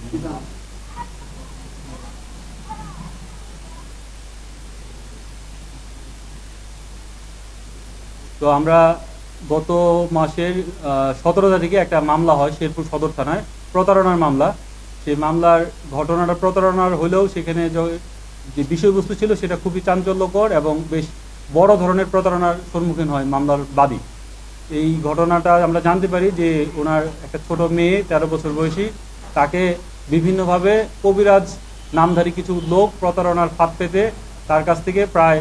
তো আমরা গত মাসের 17 তারিখে একটা মামলা হয় শেরপুর সদর থানায়, প্রতারণার মামলা। সেই মামলার ঘটনাটা প্রতারণার হলেও সেখানে যে বিষয়বস্তু ছিল সেটা খুবই চাঞ্চল্যকর এবং বেশ বড় ধরনের প্রতারণার সম্মুখীন হয় মামলার বাদী। এই ঘটনাটা আমরা জানতে পারি যে ওনার একটা ছোট মেয়ে 13 বছর বয়সী, তাকে বিভিন্নভাবে কবিরাজ নামধারী কিছু লোক প্রতারণার ফাঁদ পেতে তার কাছ থেকে প্রায়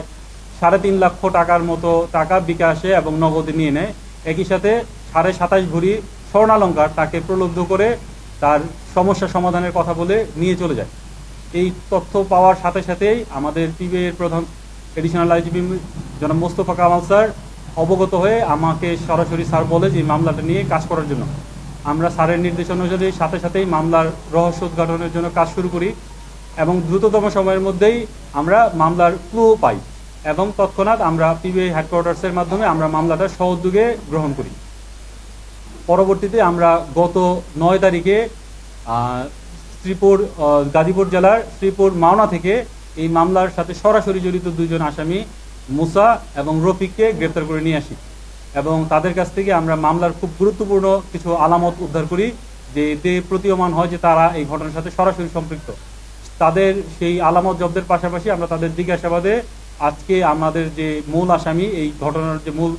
3.5 লক্ষ টাকার মতো টাকা বিকাশে এবং নগদে নিয়ে নেয়। একই সাথে 27.5 ভরি স্বর্ণালঙ্কার তাকে প্রলুব্ধ করে তার সমস্যা সমাধানের কথা বলে নিয়ে চলে যায়। এই তথ্য পাওয়ার সাথে সাথেই আমাদের পিবিআই এর প্রধান এডিশনাল আইজিপি জনাব মোস্তফা কামাল স্যার অবগত হয়ে আমাকে সরাসরি স্যার বলে যে মামলাটা নিয়ে কাজ করার জন্য। আমরা স্যারের নির্দেশ অনুযায়ী সাথে সাথেই মামলার রহস্য উদ্ঘাটনের জন্য কাজ শুরু করি এবং দ্রুততম সময়ের মধ্যেই আমরা মামলার ক্লু পাই এবং তৎক্ষণাৎ আমরা পিবিআই হেডকোয়ার্টার্সের মাধ্যমে আমরা মামলাটা সহযোগে গ্রহণ করি। পরবর্তীতে আমরা গত 9 তারিখে গাজীপুর জেলার শ্রীপুর মাওনা থেকে এই মামলার সাথে সরাসরি জড়িত 2 জন আসামি মুসা এবং রফিককে গ্রেপ্তার করে নিয়ে আসি এবং তাদের কাছ থেকে আমরা মামলার খুব গুরুত্বপূর্ণ কিছু আলামত উদ্ধার করি যে এতে প্রতীয়মান হয় যে তারা এই ঘটনার সাথে সরাসরি সম্পৃক্ত। তাদের সেই আলামত জব্দের পাশাপাশি আমরা তাদের জিজ্ঞাসাবাদে আজকে আমাদের যে মূল আসামি, এই ঘটনার যে মূল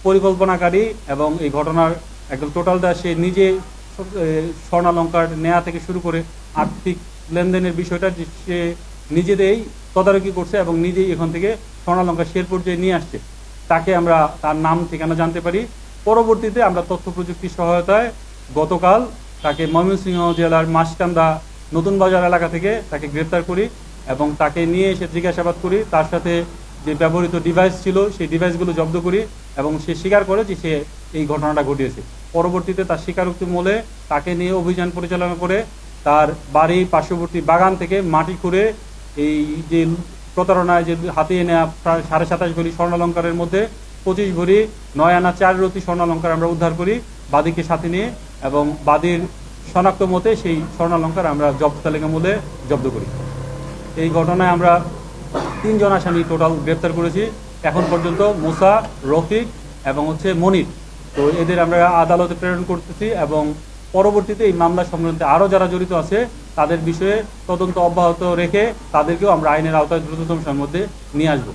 পরিকল্পনাকারী এবং এই ঘটনার একদম টোটালটা সে নিজে স্বর্ণালঙ্কার নেয়া থেকে শুরু করে আর্থিক লেনদেনের বিষয়টা সে নিজেদেরই তদারকি করছে এবং নিজেই এখান থেকে স্বর্ণালঙ্কার শেরপুর যে নিয়ে আসছে, তাকে আমরা তার নাম ঠিকানা জানতে পারি। পরবর্তীতে আমরা তথ্য প্রযুক্তির সহায়তায় গতকাল তাকে ময়মনসিংহ জেলার মাসকান্দা নতুন বাজার এলাকা থেকে তাকে গ্রেপ্তার করি এবং তাকে নিয়ে এসে জিজ্ঞাসাবাদ করি। তার সাথে যে ব্যবহৃত ডিভাইস ছিল সেই ডিভাইসগুলো জব্দ করি এবং সে স্বীকার করে যে সে এই ঘটনাটা ঘটিয়েছে। পরবর্তীতে তার স্বীকারোক্তি মূলে তাকে নিয়ে অভিযান পরিচালনা করে তার বাড়ির পার্শ্ববর্তী বাগান থেকে মাটি খুঁড়ে এই যে প্রতারণায় যে হাতিয়ে নেওয়া প্রায় 27.5 ভরি স্বর্ণালঙ্কারের মধ্যে 25 ভরি 9 আনা 4 রতি স্বর্ণালঙ্কার আমরা উদ্ধার করি বাদীকে সাথে নিয়ে এবং বাদীর শনাক্ত মতে সেই স্বর্ণালঙ্কার আমরা জব্দ তালিকা মূলে জব্দ করি। এই ঘটনায় আমরা 3 জন আসামি টোটাল গ্রেপ্তার করেছি এখন পর্যন্ত, মুসা, রফিক এবং মনির। তো এদের আমরা আদালতে প্রেরণ করতেছি এবং পরবর্তীতে এই মামলা সংক্রান্তে আরও যারা জড়িত আছে তাদের বিষয়ে তদন্ত অব্যাহত রেখে তাদেরকেও আমরা আইনের আওতায় দ্রুততম সময়ের মধ্যে নিয়ে আসবো।